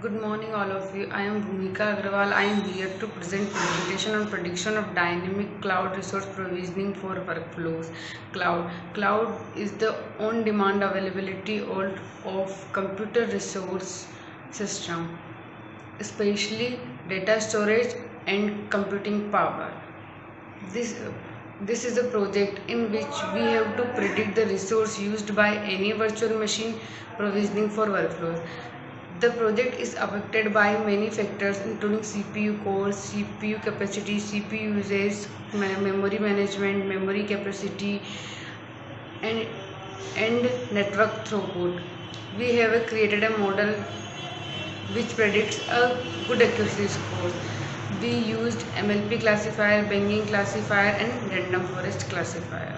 Good morning all of you. I am Bhumika Agrawal. I am here to present presentation on prediction of dynamic cloud resource provisioning for workflows. Cloud is the on-demand availability of computer resource system, especially data storage and computing power. This this is a project in which we have to predict the resource used by any virtual machine provisioning for workflows. The project is affected by many factors including CPU cores, CPU capacity, CPU usage, memory management, memory capacity and, and network throughput. We have created a model which predicts a good accuracy score. We used MLP classifier, Boosting classifier and random forest classifier.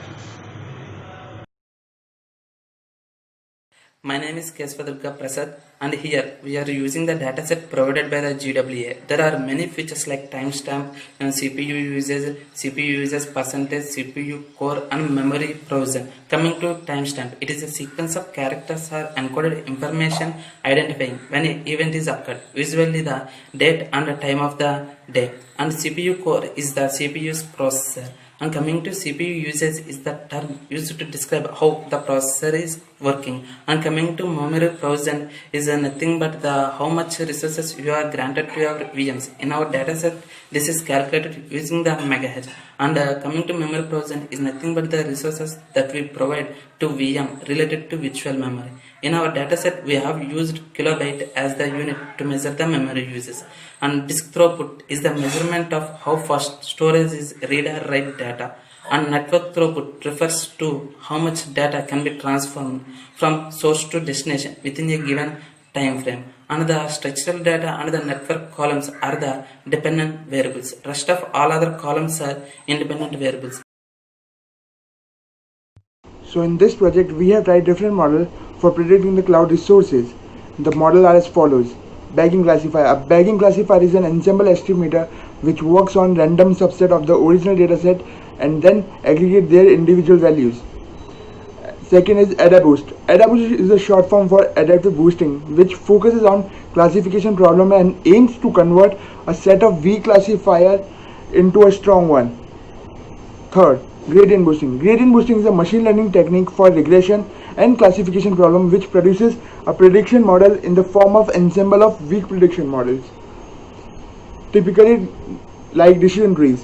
My name is Keswadurga Prasad, and here we are using the dataset provided by the GWA. There are many features like timestamp, CPU usage percentage, CPU core and memory provision. Coming to timestamp, it is a sequence of characters or encoded information identifying when an event is occurred, usually the date and the time of the day. And CPU core is the CPU's processor. And coming to CPU usage is the term used to describe how the processor is working. And coming to memory provision is nothing but the how much resources you are granted to your VMs. In our dataset, this is calculated using the megahertz. And coming to memory provision is nothing but the resources that we provide to VM related to virtual memory. In our dataset, we have used kilobyte as the unit to measure the memory uses. And disk throughput is the measurement of how fast storage is read or write data. And network throughput refers to how much data can be transformed from source to destination within a given time frame. And the structural data and the network columns are the dependent variables. Rest of all other columns are independent variables. So in this project, we have tried different models for predicting the cloud resources. The model are as follows. Boosting Classifier. A Boosting Classifier is an ensemble estimator which works on random subset of the original dataset and then aggregate their individual values. Second is AdaBoost. AdaBoost is a short form for adaptive boosting, which focuses on classification problem and aims to convert a set of weak classifier into a strong one. Third, gradient boosting. Gradient boosting is a machine learning technique for regression and classification problem which produces a prediction model in the form of ensemble of weak prediction models, typically like decision trees.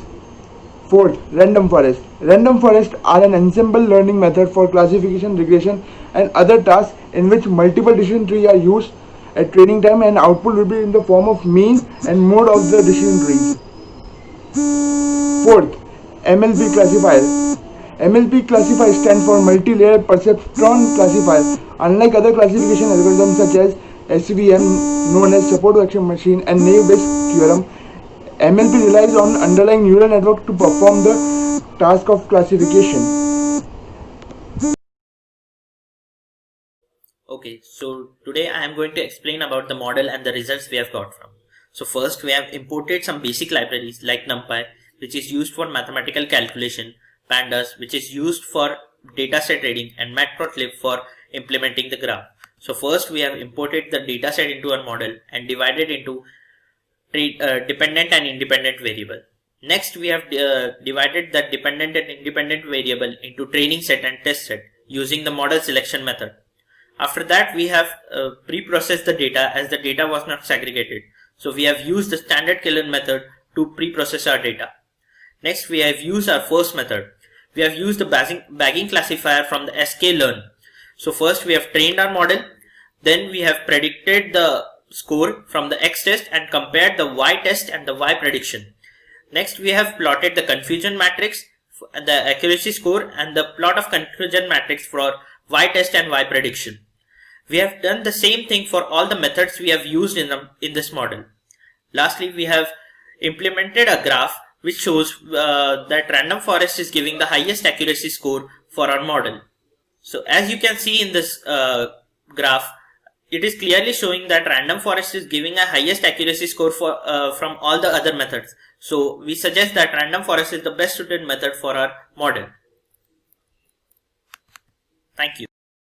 Fourth, random forest. Random forests are an ensemble learning method for classification, regression and other tasks in which multiple decision trees are used at training time and output will be in the form of mean and mode of the decision trees. Fourth, MLP Classifier. MLP Classifier stands for Multi-Layer Perceptron Classifier. Unlike other classification algorithms such as SVM, known as Support Vector Machine and Naive-Bayes theorem, MLP relies on underlying neural network to perform the task of classification. Okay, so today I am going to explain about the model and the results we have got from. So first we have imported some basic libraries like NumPy, which is used for mathematical calculation, Pandas, which is used for dataset reading, and matplotlib for implementing the graph. So first we have imported the dataset into our model and divided into dependent and independent variable. Next we have divided the dependent and independent variable into training set and test set using the model selection method. After that we have pre-processed the data as the data was not segregated. So we have used the standard kernel method to pre-process our data. Next we have used our first method. We have used the Boosting Classifier from the sklearn. So first we have trained our model, then we have predicted the score from the X test and compared the Y test and the Y prediction. Next we have plotted the confusion matrix, the accuracy score and the plot of confusion matrix for Y test and Y prediction. We have done the same thing for all the methods we have used in this model. Lastly, we have implemented a graph which shows that random forest is giving the highest accuracy score for our model. So as you can see in this graph, it is clearly showing that random forest is giving a highest accuracy score for from all the other methods. So we suggest that random forest is the best suited method for our model. Thank you.